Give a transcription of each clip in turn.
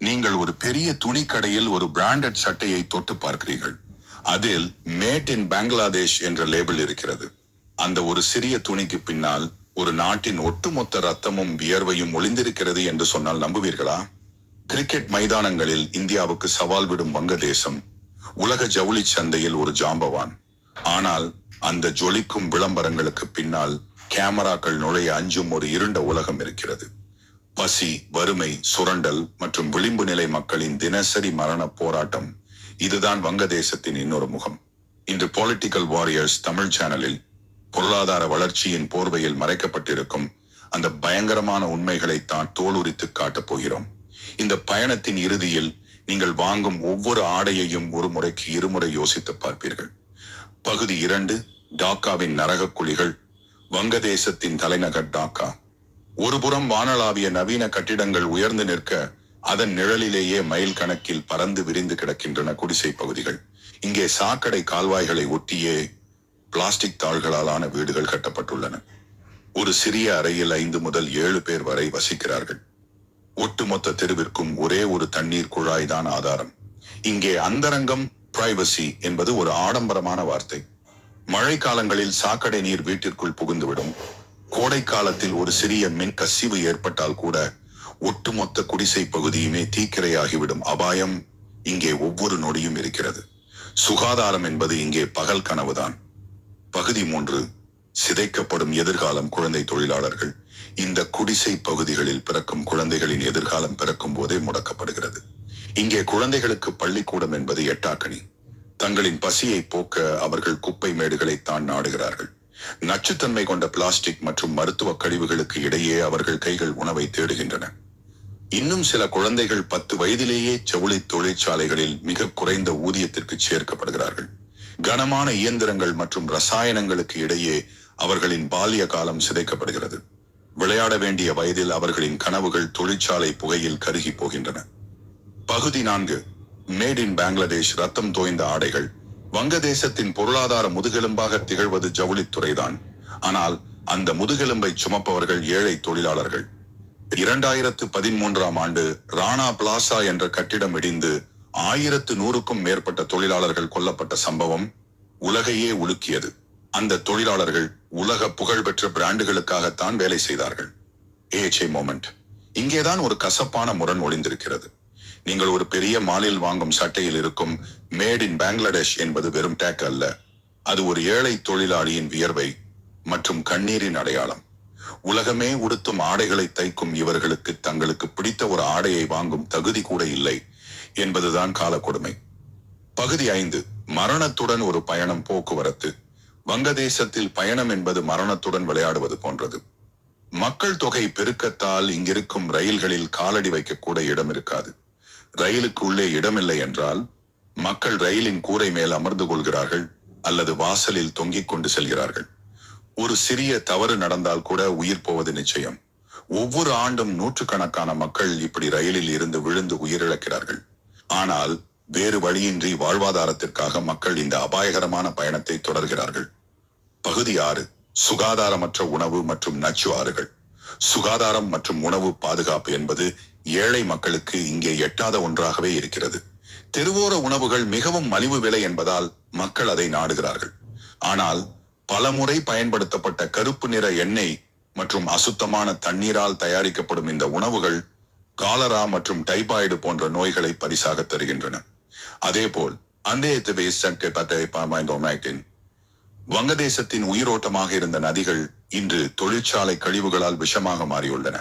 நீங்கள் ஒரு பெரிய துணிக்கடையில் ஒரு பிராண்டட் சட்டையை தொட்டு பார்க்கிறீர்கள். அதில் மேட் இன் பங்களாதேஷ் என்ற லேபிள் இருக்கிறது. அந்த ஒரு சிறிய துணிக்கு பின்னால் ஒரு நாட்டின் ஒட்டுமொத்த ரத்தமும் வியர்வையும் ஒளிந்திருக்கிறது என்று சொன்னால் நம்புவீர்களா? கிரிக்கெட் மைதானங்களில் இந்தியாவுக்கு சவால் விடும் வங்கதேசம் உலக ஜவுளி சந்தையில் ஒரு ஜாம்பவான். ஆனால் அந்த ஜொலிக்கும் விளம்பரங்களுக்கு பின்னால் கேமராக்கள் நுழைய அஞ்சும் ஒரு இருண்ட உலகம் இருக்கிறது. பசி, வறுமை, சுரண்டல் மற்றும் விளிம்பு நிலை மக்களின் தினசரி மரண போராட்டம். இதுதான் வங்கதேசத்தின் இன்னொரு முகம். இன்று பொலிட்டிக்கல் வாரியர்ஸ் தமிழ் சேனலில் பொருளாதார வளர்ச்சியின் போர்வையில் மறைக்கப்பட்டிருக்கும் அந்த பயங்கரமான உண்மைகளை தான் தோலுரித்து காட்டப் போகிறோம். இந்த பயணத்தின் இறுதியில் நீங்கள் வாங்கும் ஒவ்வொரு ஆடையையும் ஒரு முறைக்கு இருமுறை யோசித்து பார்ப்பீர்கள். பகுதி 2. டாக்காவின் நரக குழிகள். வங்கதேசத்தின் தலைநகர் டாக்கா. ஒருபுறம் வானளாவிய நவீன கட்டிடங்கள் உயர்ந்து நிற்க, அதன் நிழலிலேயே மைல் கணக்கில் பறந்து விரிந்து கிடக்கின்றன குடிசை பகுதிகள். இங்கே சாக்கடை கால்வாய்களை ஒட்டியே பிளாஸ்டிக் தாள்களாலான வீடுகள் கட்டப்பட்டுள்ளன. ஒரு சிறிய அறையில் 5 முதல் 7 பேர் வரை வசிக்கிறார்கள். ஒட்டுமொத்த தெருவிற்கும் ஒரே ஒரு தண்ணீர் குழாய் தான் ஆதாரம். இங்கே அந்தரங்கம், பிரைவசி என்பது ஒரு ஆடம்பரமான வார்த்தை. மழை காலங்களில் சாக்கடை நீர் வீட்டிற்குள் புகுந்துவிடும். கோடை காலத்தில் ஒரு சிறிய மின் கசிவு ஏற்பட்டால் கூட ஒட்டுமொத்த குடிசை பகுதியுமே தீக்கிரையாகிவிடும் அபாயம் இங்கே ஒவ்வொரு நொடியும் இருக்கிறது. சுகாதாரம் என்பது இங்கே பகல் கனவுதான். பகுதி 3. சிதைக்கப்படும் எதிர்காலம். குழந்தை தொழிலாளர்கள். இந்த குடிசை பகுதிகளில் பிறக்கும் குழந்தைகளின் எதிர்காலம் பிறக்கும் போதே முடக்கப்படுகிறது. இங்கே குழந்தைகளுக்கு பள்ளிக்கூடம் என்பது எட்டாக்கனி. தங்களின் பசியை போக்க அவர்கள் குப்பை மேடுகளை தான் நாடுகிறார்கள். நச்சுத்தன்மை கொண்ட பிளாஸ்டிக் மற்றும் மருத்துவ கழிவுகளுக்கு இடையே அவர்கள் கைகள் உணவை தேடுகின்றன. இன்னும் சில குழந்தைகள் 10 வயதிலேயே ஜவுளி தொழிற்சாலைகளில் மிக குறைந்த ஊதியத்திற்கு சேர்க்கப்படுகிறார்கள். கனமான இயந்திரங்கள் மற்றும் ரசாயனங்களுக்கு இடையே அவர்களின் பால்ய காலம் சிதைக்கப்படுகிறது. விளையாட வேண்டிய வயதில் அவர்களின் கனவுகள் தொழிற்சாலை புகையில் கருகி போகின்றன. பகுதி 4. Made in Bangladesh. ரத்தம் தோய்ந்த ஆடைகள். வங்கதேசத்தின் பொருளாதார முதுகெலும்பாக திகழ்வது ஜவுளித்துறைதான். ஆனால் அந்த முதுகெலும்பை சுமப்பவர்கள் ஏழை தொழிலாளர்கள். 2013ஆம் ஆண்டு ராணா பிளாசா என்ற கட்டிடம் இடிந்து 1100க்கும் மேற்பட்ட தொழிலாளர்கள் கொல்லப்பட்ட சம்பவம் உலகையே உலுக்கியது. அந்த தொழிலாளர்கள் உலக புகழ்பெற்ற பிராண்டுகளுக்காகத்தான் வேலை செய்தார்கள். AHA moment. இங்கேதான் ஒரு கசப்பான முரண் ஒளிந்திருக்கிறது. நீங்கள் ஒரு பெரிய மாலில் வாங்கும் சட்டையில் இருக்கும் மேட் இன் பங்களாதேஷ் என்பது வெறும் டேக் அல்ல. அது ஒரு ஏழை தொழிலாளியின் வியர்வை மற்றும் கண்ணீரின் அடையாளம். உலகமே உடுத்தும் ஆடைகளை தைக்கும் இவர்களுக்கு தங்களுக்கு பிடித்த ஒரு ஆடையை வாங்கும் தகுதி கூட இல்லை என்பதுதான் காலக்கொடுமை. பகுதி 5. மரணத்துடன் ஒரு பயணம். போக்குவரத்து. வங்கதேசத்தில் பயணம் என்பது மரணத்துடன் விளையாடுவது போன்றது. மக்கள் தொகை பெருக்கத்தால் இங்கிருக்கும் ரயில்களில் காலடி வைக்க கூட இடம் இருக்காது. ரயிலுக்கு உள்ளே இடமில்லை என்றால் மக்கள் ரயிலின் கூரை மேல் அமர்ந்து கொள்கிறார்கள் அல்லது வாசலில் தொங்கிக் கொண்டு செல்கிறார்கள். ஒரு சிறிய தவறு நடந்தால் கூட உயிர் போவது நிச்சயம். ஒவ்வொரு ஆண்டும் நூற்றுக்கணக்கான மக்கள் இப்படி ரயிலில் இருந்து விழுந்து உயிரிழக்கிறார்கள். ஆனால் வேறு வழியின்றி வாழ்வாதாரத்திற்காக மக்கள் இந்த அபாயகரமான பயணத்தை தொடர்கிறார்கள். பகுதி 6. சுகாதாரமற்ற உணவு மற்றும் நச்சு ஆறுகள். சுகாதாரம் மற்றும் உணவு பாதுகாப்பு என்பது ஏழை மக்களுக்கு இங்கே எட்டாத ஒன்றாகவே இருக்கிறது. தெருவோர உணவுகள் மிகவும் மலிவு விலை என்பதால் மக்கள் அதை நாடுகிறார்கள். ஆனால் பலமுறை பயன்படுத்தப்பட்ட கருப்பு நிற எண்ணெய் மற்றும் அசுத்தமான தண்ணீரால் தயாரிக்கப்படும் இந்த உணவுகள் காலரா மற்றும் டைபாய்டு போன்ற நோய்களை பரிசாக தருகின்றன. அதேபோல் வங்கதேசத்தின் உயிரோட்டமாக இருந்த நதிகள் இன்று தொழிற்சாலை கழிவுகளால் விஷமாக மாறியுள்ளன.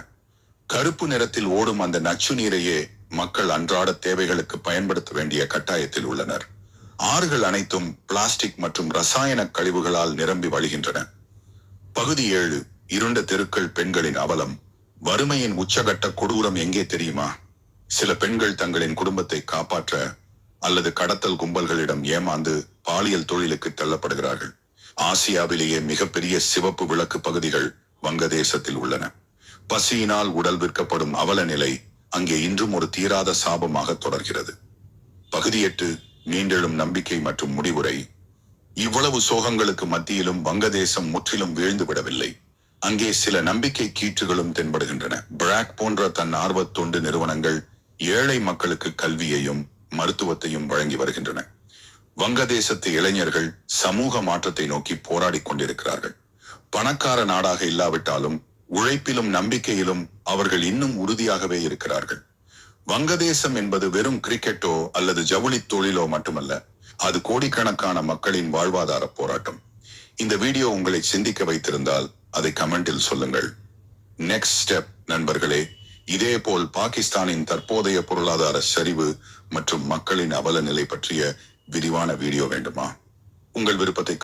கருப்பு நிறத்தில் ஓடும் அந்த நச்சு நீரையே மக்கள் அன்றாட தேவைகளுக்கு பயன்படுத்த வேண்டிய கட்டாயத்தில் உள்ளனர். ஆறுகள் அனைத்தும் பிளாஸ்டிக் மற்றும் ரசாயன கழிவுகளால் நிரம்பி வழிகின்றன. பகுதி 7. இருண்ட தெருக்கள். பெண்களின் அவலம். வறுமையின் உச்சகட்ட கொடூரம் எங்கே தெரியுமா? சில பெண்கள் தங்களின் குடும்பத்தை காப்பாற்ற அல்லது கடத்தல் கும்பல்களிடம் ஏமாந்து பாலியல் தொழிலுக்கு தள்ளப்படுகிறார்கள். ஆசியாவிலேயே மிகப்பெரிய சிவப்பு விளக்கு பகுதிகள் வங்கதேசத்தில் உள்ளன. பசியினால் உடல் விற்கப்படும் அவல நிலை அங்கே இன்றும் ஒரு தீராத சாபமாக தொடர்கிறது. பகுதி 8. மீண்டெழும் நம்பிக்கை மற்றும் முடிவுரை. இவ்வளவு சோகங்களுக்கு மத்தியிலும் வங்கதேசம் முற்றிலும் வீழ்ந்து விடவில்லை. அங்கே சில நம்பிக்கை கீற்றுகளும் தென்படுகின்றன. பிராக் போன்ற தன் ஆர்வத் தொண்டு நிறுவனங்கள் ஏழை மக்களுக்கு கல்வியையும் மருத்துவத்தையும் வழங்கி வருகின்றன. வங்கதேசத்து இளைஞர்கள் சமூக மாற்றத்தை நோக்கி போராடிக் கொண்டிருக்கிறார்கள். பணக்கார நாடாக இல்லாவிட்டாலும் உழைப்பிலும் நம்பிக்கையிலும் அவர்கள் இன்னும் உறுதியாகவே இருக்கிறார்கள். வங்கதேசம் என்பது வெறும் கிரிக்கெட்டோ அல்லது ஜவுளி தொழிலோ மட்டுமல்ல, அது கோடிக்கணக்கான மக்களின் வாழ்வாதார போராட்டம். இந்த வீடியோ உங்களை சிந்திக்க வைத்திருந்தால் அதை கமெண்டில் சொல்லுங்கள். நெக்ஸ்ட் ஸ்டெப் நண்பர்களே, இதேபோல் பாகிஸ்தானின் தற்போதைய பொருளாதார சரிவு மற்றும் மக்களின் அவல நிலை பற்றிய விரிவான வீடியோ வேண்டுமா? உங்கள் விருப்பத்தை